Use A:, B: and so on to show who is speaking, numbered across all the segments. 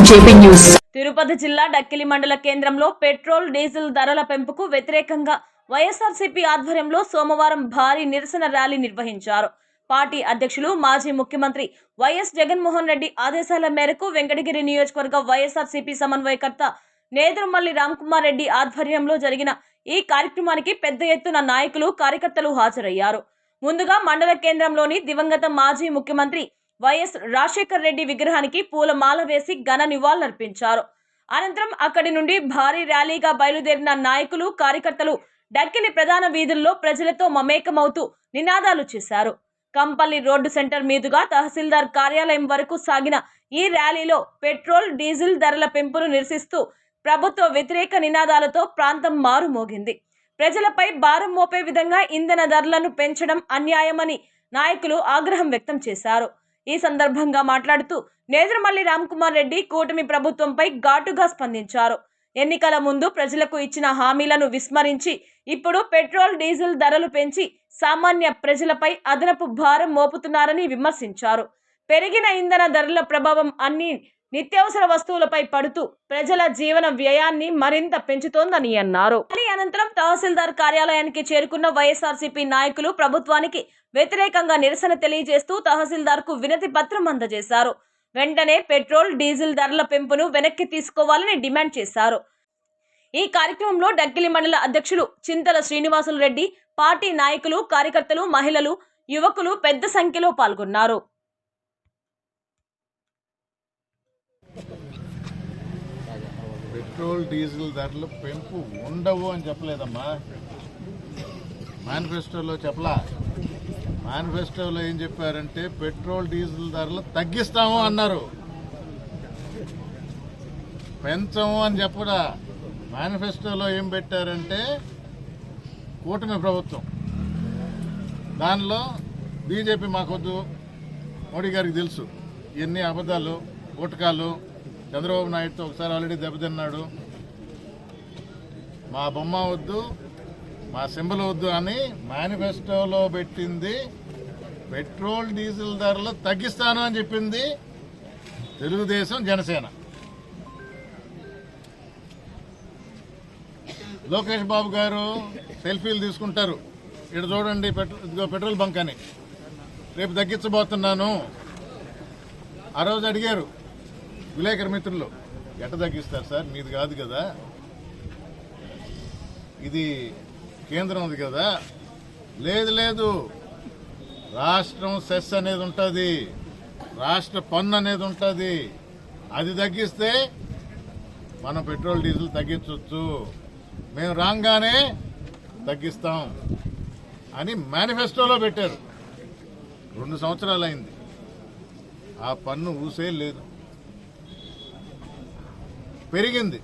A: తిరుపతి జిల్లా డక్కిలి మండల కేంద్రంలో పెట్రోల్ డీజిల్ ధరల పెంపుకు వ్యతిరేకంగా వైఎస్ఆర్సీపీ ఆధ్వర్యంలో సోమవారం భారీ నిరసన ర్యాలీ నిర్వహించారు. పార్టీ అధ్యక్షులు మాజీ ముఖ్యమంత్రి వైఎస్ జగన్మోహన్ రెడ్డి ఆదేశాల మేరకు వెంకటగిరి నియోజకవర్గ వైఎస్ఆర్సీపీ సమన్వయకర్త నేదురుమల్లి రామ్కుమార్ రెడ్డి ఆధ్వర్యంలో జరిగిన ఈ కార్యక్రమానికి పెద్ద ఎత్తున నాయకులు కార్యకర్తలు హాజరయ్యారు. ముందుగా మండల కేంద్రంలోని దివంగత మాజీ ముఖ్యమంత్రి వైఎస్ రాజశేఖర్ రెడ్డి విగ్రహానికి పూలమాల వేసి ఘన నివాళులర్పించారు. అనంతరం అక్కడి నుండి భారీ ర్యాలీగా బయలుదేరిన నాయకులు కార్యకర్తలు డక్కిలి ప్రధాన వీధుల్లో ప్రజలతో మమేకమవుతూ నినాదాలు చేశారు. కంపల్లి రోడ్డు సెంటర్ మీదుగా తహసీల్దార్ కార్యాలయం వరకు సాగిన ఈ ర్యాలీలో పెట్రోల్ డీజిల్ ధరల పెంపును నిరసిస్తూ ప్రభుత్వ వ్యతిరేక నినాదాలతో ప్రాంతం మారుమోగింది. ప్రజలపై భారం మోపే విధంగా ఇంధన ధరలను పెంచడం అన్యాయమని నాయకులు ఆగ్రహం వ్యక్తం చేశారు. ఈ సందర్భంగా మాట్లాడుతూ నేదురుమల్లి రామ్కుమార్ రెడ్డి కూటమి ప్రభుత్వంపై ఘాటుగా స్పందించారు. ఎన్నికల ముందు ప్రజలకు ఇచ్చిన హామీలను విస్మరించి ఇప్పుడు పెట్రోల్ డీజిల్ ధరలు పెంచి సామాన్య ప్రజలపై అదనపు భారం మోపుతున్నారని విమర్శించారు. పెరిగిన ఇంధన ధరల ప్రభావం అన్ని నిత్యావసర వస్తువులపై పడుతూ ప్రజల జీవన వ్యయాన్ని మరింత పెంచుతోందని అన్నారు. అనంతరం తహసీల్దార్ కార్యాలయానికి చేరుకున్న వైఎస్ఆర్సీపీ నాయకులు ప్రభుత్వానికి వ్యతిరేకంగా నిరసన తెలియజేస్తూ తహసీల్దార్కు వినతి పత్రం అందజేశారు. వెంటనే పెట్రోల్ డీజిల్ ధరల పెంపును వెనక్కి తీసుకోవాలని డిమాండ్ చేశారు. ఈ కార్యక్రమంలో డక్కిలి మండల అధ్యక్షులు చింతల శ్రీనివాసులు రెడ్డి, పార్టీ నాయకులు, కార్యకర్తలు, మహిళలు, యువకులు పెద్ద సంఖ్యలో పాల్గొన్నారు.
B: పెట్రోల్ డీజిల్ ధరలు పెంపు ఉండవు అని చెప్పలేదమ్మా. మేనిఫెస్టోలో చెప్పలా. మేనిఫెస్టోలో ఏం చెప్పారంటే పెట్రోల్ డీజిల్ ధరలు తగ్గిస్తాము అన్నారు, పెంచము అని చెప్పడా. మేనిఫెస్టోలో ఏం పెట్టారంటే కూటమి ప్రభుత్వం, దానిలో బీజేపీ మాకొద్దు, మోడీ గారికి తెలుసు ఇవన్నీ అబద్ధాలు, గుటకాలు. చంద్రబాబు నాయుడుతో ఒకసారి ఆల్రెడీ దెబ్బతిన్నాడు. మా బొమ్మ వద్దు, మా సింబల్ వద్దు అని మేనిఫెస్టోలో పెట్టింది. పెట్రోల్ డీజిల్ ధరలు తగ్గిస్తాను అని చెప్పింది తెలుగుదేశం, జనసేన. లోకేష్ బాబు గారు సెల్ఫీలు తీసుకుంటారు. ఇక్కడ చూడండి, ఇదిగో పెట్రోల్ బంక్ అని, రేపు తగ్గించబోతున్నాను. ఆ రోజు అడిగారు విలేకరు మిత్రులు, ఎట్ట తగ్గిస్తారు సార్, మీది కాదు కదా, ఇది కేంద్రం ఉంది కదా. లేదు లేదు, రాష్ట్రం సెస్ అనేది ఉంటుంది, రాష్ట్ర పన్ను అనేది ఉంటుంది. అది తగ్గిస్తే మనం పెట్రోల్ డీజిల్ తగ్గించవచ్చు, మేము రాగానే తగ్గిస్తాం అని మేనిఫెస్టోలో పెట్టారు. 2 సంవత్సరాలు అయింది, ఆ పన్ను ఊసే లేదు, పెరిగింది.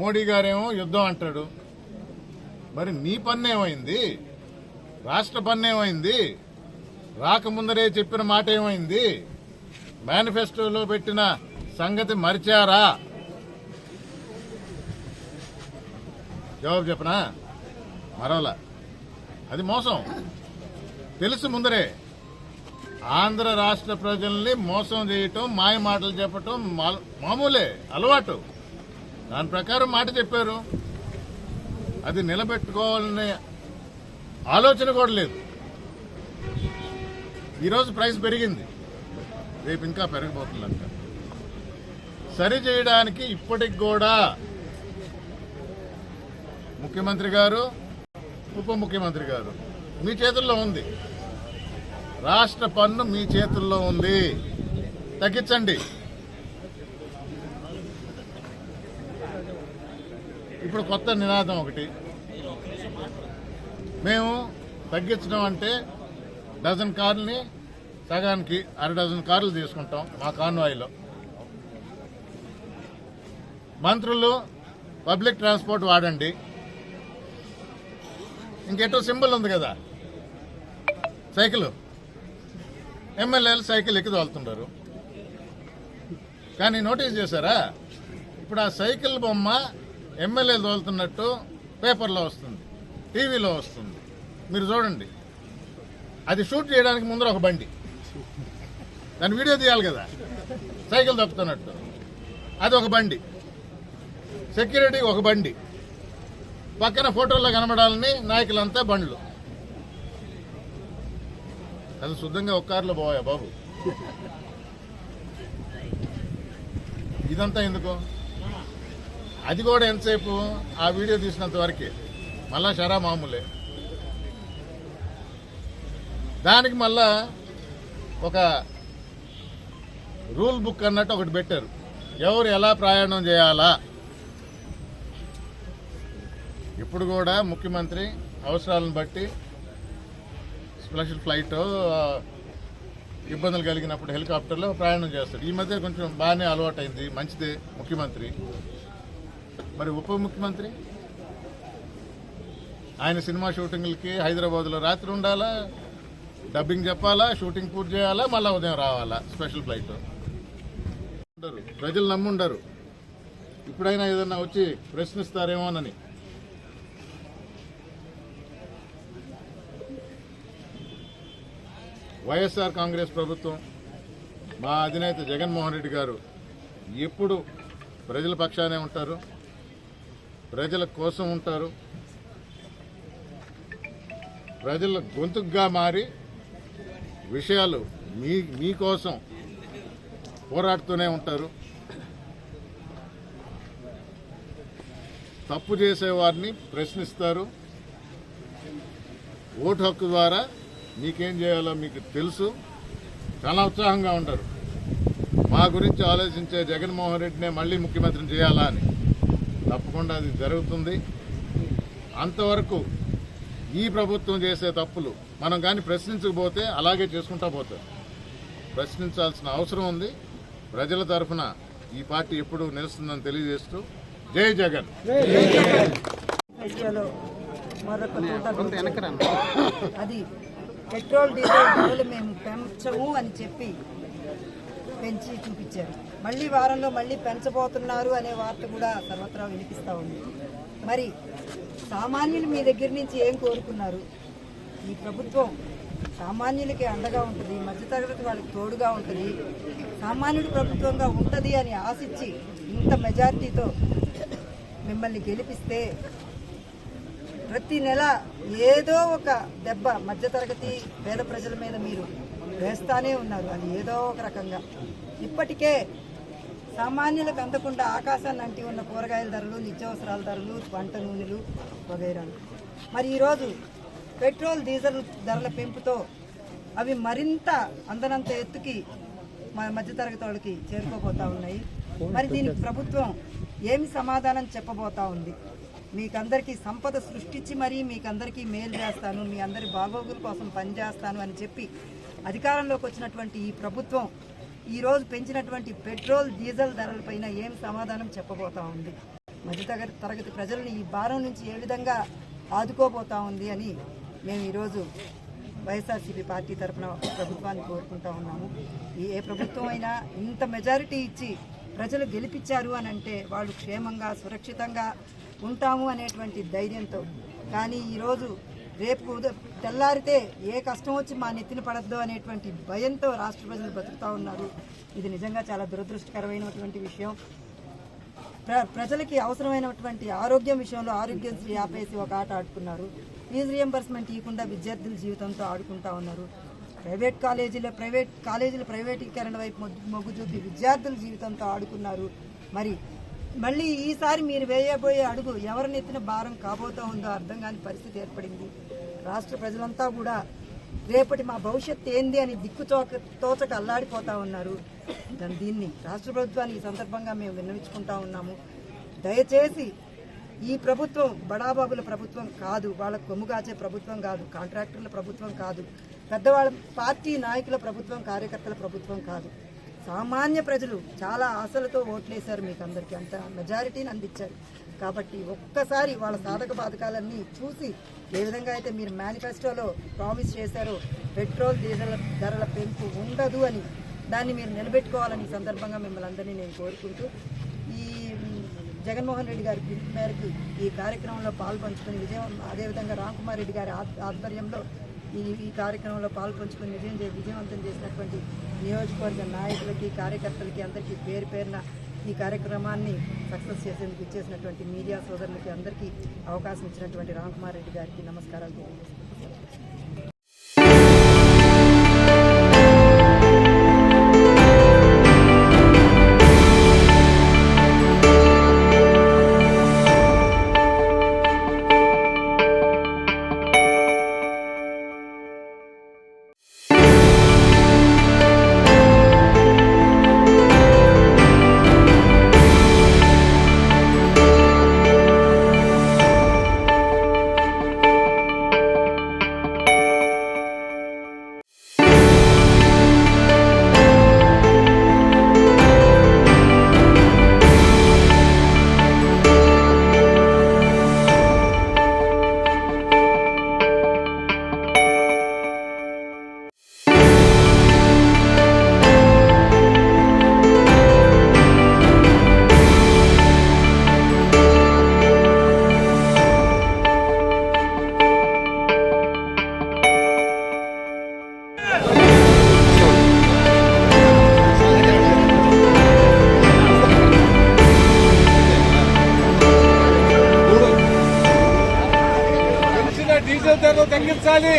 B: మోడీ గారేమో యుద్ధం అంటాడు. మరి నీ పన్ను ఏమైంది? రాష్ట్ర పన్ను ఏమైంది? రాకముందరే చెప్పిన మాట ఏమైంది? మేనిఫెస్టోలో పెట్టిన సంగతి మరిచారా? జవాబు చెప్పనా? మరోలా. అది మోసం, తెలుసు ముందరే. ఆంధ్ర రాష్ట్ర ప్రజల్ని మోసం చేయటం, మాయ మాటలు చెప్పటం మామూలే, అలవాటు. దాని ప్రకారం మాట చెప్పారు, అది నిలబెట్టుకోవాలనే ఆలోచన కూడా లేదు. ఈరోజు ప్రైస్ పెరిగింది, రేపు ఇంకా పెరగబోతుందంట. సరి చేయడానికి ఇప్పటికి కూడా ముఖ్యమంత్రి గారు, ఉప ముఖ్యమంత్రి గారు మీ చేతుల్లో ఉంది. రాష్ట్ర పన్ను మీ చేతుల్లో ఉంది, తగ్గించండి. ఇప్పుడు కొత్త నినాదం ఒకటి, మేము తగ్గించడం అంటే డజన్ కార్లని సగానికి 1/2 డజన్ కార్లు తీసుకుంటాం మా కాన్వాయ్లో. మంత్రులు పబ్లిక్ ట్రాన్స్పోర్ట్ వాడండి. ఇంకెటో సింబల్ ఉంది కదా, సైకిల్. ఎమ్మెల్యేలు సైకిల్ ఎక్కి తోలుతుంటారు. కానీ నోటీస్ చేశారా, ఇప్పుడు ఆ సైకిల్ బొమ్మ ఎమ్మెల్యేలు తోలుతున్నట్టు పేపర్లో వస్తుంది, టీవీలో వస్తుంది. మీరు చూడండి, అది షూట్ చేయడానికి ముందర ఒక బండి, దాని వీడియో తీయాలి కదా. సైకిల్ తప్పుతున్నట్టు. అది ఒక బండి, సెక్యూరిటీ ఒక బండి, పక్కన ఫోటోల్లో కనబడాలని నాయకులంతా బండ్లు. అది శుద్ధంగా ఒక కారులో పోయా బాబు. ఇదంతా ఎందుకు? అది కూడా ఎంతసేపు ఆ వీడియో తీసినంత వరకే, మళ్ళా షరా మామూలే. దానికి మళ్ళా ఒక రూల్ బుక్ అన్నట్టు ఒకటి పెట్టారు, ఎవరు ఎలా ప్రయాణం చేయాలా. ఇప్పుడు కూడా ముఖ్యమంత్రి అవసరాలను బట్టి స్పెషల్ ఫ్లైట్, ఇబ్బందులు కలిగినప్పుడు హెలికాప్టర్లో ప్రయాణం చేస్తాడు. ఈ మధ్య కొంచెం బాగానే అలవాటైంది, మంచిదే ముఖ్యమంత్రి. మరి ఉప ముఖ్యమంత్రి ఆయన సినిమా షూటింగ్లకి హైదరాబాద్లో రాత్రి ఉండాలా, డబ్బింగ్ చెప్పాలా, షూటింగ్ పూర్తి చేయాలా, మళ్ళీ ఉదయం రావాలా స్పెషల్ ఫ్లైట్. ప్రజలు నమ్ముండరు. ఇప్పుడైనా ఏదన్నా వచ్చి ప్రశ్నిస్తారేమోనని. వైఎస్ఆర్ కాంగ్రెస్ ప్రభుత్వం, మా అధినేత జగన్మోహన్ రెడ్డి గారు ఎప్పుడు ప్రజల పక్షానే ఉంటారు, ప్రజల కోసం ఉంటారు, ప్రజల గొంతుగ్గా మారి విషయాలు మీకోసం పోరాడుతూనే ఉంటారు. తప్పు చేసేవారిని ప్రశ్నిస్తారు. ఓటు హక్కు ద్వారా మీకేం చేయాలో మీకు తెలుసు. చాలా ఉత్సాహంగా ఉంటారు. మా గురించి ఆలోచించే జగన్మోహన్ రెడ్డినే మళ్ళీ ముఖ్యమంత్రిని చేయాలా అని. తప్పకుండా అది జరుగుతుంది. అంతవరకు ఈ ప్రభుత్వం చేసే తప్పులు మనం కానీ ప్రశ్నించకపోతే అలాగే చేసుకుంటా పోతాం. ప్రశ్నించాల్సిన అవసరం ఉంది. ప్రజల తరఫున ఈ పార్టీ ఎప్పుడు నిలుస్తుందని తెలియజేస్తూ జై జగన్.
C: అది పెట్రోల్ డీజిల్ ధరలు మేము పెంచము అని చెప్పి పెంచి చూపించారు. మళ్ళీ వారంలో మళ్ళీ పెంచబోతున్నారు అనే వార్త కూడా సర్వత్రా వినిపిస్తూ ఉంది. మరి సామాన్యులు మీ దగ్గర నుంచి ఏం కోరుకున్నారు? ఈ ప్రభుత్వం సామాన్యులకి అండగా ఉంటుంది, మధ్యతరగతి వాళ్ళకి తోడుగా ఉంటుంది, సామాన్యుడి ప్రభుత్వంగా ఉంటుంది అని ఆశించి ఇంత మెజారిటీతో మిమ్మల్ని గెలిపిస్తే ప్రతి నెల ఏదో ఒక దెబ్బ మధ్యతరగతి పేద ప్రజల మీద మీరు వేస్తానే ఉన్నారు. అది ఏదో ఒక రకంగా ఇప్పటికే సామాన్యులకు అందకుండా ఆకాశాన్ని అంటి ఉన్న కూరగాయల ధరలు, నిత్యావసరాల ధరలు, వంట నూనెలు వగైరాలు. మరి ఈరోజు పెట్రోల్ డీజిల్ ధరల పెంపుతో అవి మరింత అందనంత ఎత్తుకి మధ్యతరగతి వాళ్ళకి చేరుకోబోతా ఉన్నాయి. మరి దీనికి ప్రభుత్వం ఏమి సమాధానం చెప్పబోతా ఉంది? మీకందరికీ సంపద సృష్టించి మరీ మీకందరికీ మేలు చేస్తాను, మీ అందరి బాగోగుల కోసం పనిచేస్తాను అని చెప్పి అధికారంలోకి వచ్చినటువంటి ఈ ప్రభుత్వం ఈరోజు పెంచినటువంటి పెట్రోల్ డీజిల్ ధరలపైన ఏం సమాధానం చెప్పబోతా ఉంది? మధ్యతరగతి ప్రజలను ఈ భారం నుంచి ఏ విధంగా ఆదుకోబోతా ఉంది అని మేము ఈరోజు వైఎస్ఆర్సీపీ పార్టీ తరఫున ప్రభుత్వాన్ని కోరుకుంటా ఉన్నాము. ఏ ప్రభుత్వం అయినా ఇంత మెజారిటీ ఇచ్చి ప్రజలు గెలిపించారు అని అంటే వాళ్ళు క్షేమంగా సురక్షితంగా ఉంటాము అనేటువంటి ధైర్యంతో. కానీ ఈరోజు రేపు తెల్లారితే ఏ కష్టం వచ్చి మా నెత్తిన పడద్దు అనేటువంటి భయంతో రాష్ట్ర ప్రజలు బతుకుతూ ఉన్నారు. ఇది నిజంగా చాలా దురదృష్టకరమైనటువంటి విషయం. ప్రజలకి అవసరమైనటువంటి ఆరోగ్యం విషయంలో ఆరోగ్యశ్రీ ఆపేసి ఒక ఆట ఆడుకున్నారు. ఫీజు రియంబర్స్మెంట్ ఇవ్వకుండా విద్యార్థుల జీవితంతో ఆడుకుంటా ఉన్నారు. ప్రైవేట్ కాలేజీల ప్రైవేటీకరణ వైపు మొగ్గు చూపి విద్యార్థుల జీవితంతో ఆడుకున్నారు. మరి మళ్ళీ ఈసారి మీరు వేయబోయే అడుగు ఎవరిని ఎత్తిన భారం కాబోతా ఉందో అర్థం కాని పరిస్థితి ఏర్పడింది. రాష్ట్ర ప్రజలంతా కూడా రేపటి మా భవిష్యత్తు ఏంది అని తోచక అల్లాడిపోతా ఉన్నారు. దీన్ని రాష్ట్ర ప్రభుత్వాన్ని ఈ సందర్భంగా మేము విన్నవించుకుంటా ఉన్నాము. దయచేసి ఈ ప్రభుత్వం బడాబాబుల ప్రభుత్వం కాదు, వాళ్ళ కొమ్ము కాచే ప్రభుత్వం కాదు, కాంట్రాక్టర్ల ప్రభుత్వం కాదు, పెద్దవాళ్ళ పార్టీ నాయకుల ప్రభుత్వం, కార్యకర్తల ప్రభుత్వం కాదు. సామాన్య ప్రజలు చాలా ఆశలతో ఓట్లేశారు, మీకు అందరికీ అంత మెజారిటీని అందించారు. కాబట్టి ఒక్కసారి వాళ్ళ సాధక బాధకాలన్నీ చూసి ఏ విధంగా అయితే మీరు మేనిఫెస్టోలో ప్రామిస్ చేశారో పెట్రోల్ డీజిల్ ధరల పెంపు ఉండదు అని దాన్ని మీరు నిలబెట్టుకోవాలని ఈ సందర్భంగా మిమ్మల్ని అందరినీ నేను కోరుకుంటూ ఈ జగన్మోహన్ రెడ్డి గారి పిలుపు మేరకు ఈ కార్యక్రమంలో పాల్పంచుకుని అదేవిధంగా రామ్ కుమార్ రెడ్డి గారి ఆధ్వర్యంలో ఈ కార్యక్రమంలో పాల్పంచుకుని విజయవంతం చేసినటువంటి నియోజకవర్గ నాయకులకి, కార్యకర్తలకి అందరికీ పేరు పేరున ఈ కార్యక్రమాన్ని సక్సెస్ చేసేందుకు ఇచ్చేసినటువంటి మీడియా సోదరులకి అందరికీ అవకాశం ఇచ్చినటువంటి రామ్కుమార్ రెడ్డి గారికి నమస్కారాలు తెలియజేస్తున్నాను.
D: డీజిల్ ధరలు తగ్గించాలి.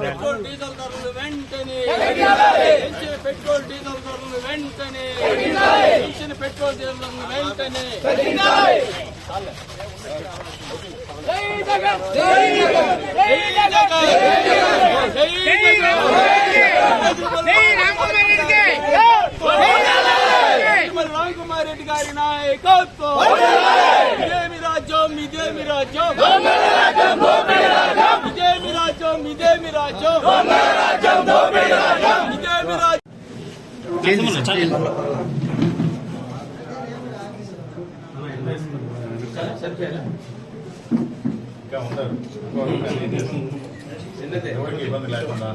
D: పెట్రోల్ డీజిల్ ధరలు వెంటనే పెంచిన పెట్రోల్ డీజిల్ ధరలు వెంటనే పెంచిన పెట్రోల్ డీజిల్ ధరలు వెంటనే రామ్కుమార్ రెడ్డి గారి నాయకత్వం. ఇదేమి రాజ్యం, ఇదేమి రాజ్యం, ఇదేమి రాజ్యం, ఇదేమి రాజ్యం, ఇదేమి రాజ్యం.
B: ఇంకా ఉండరు, ఎవరికి ఇబ్బంది లేకుండా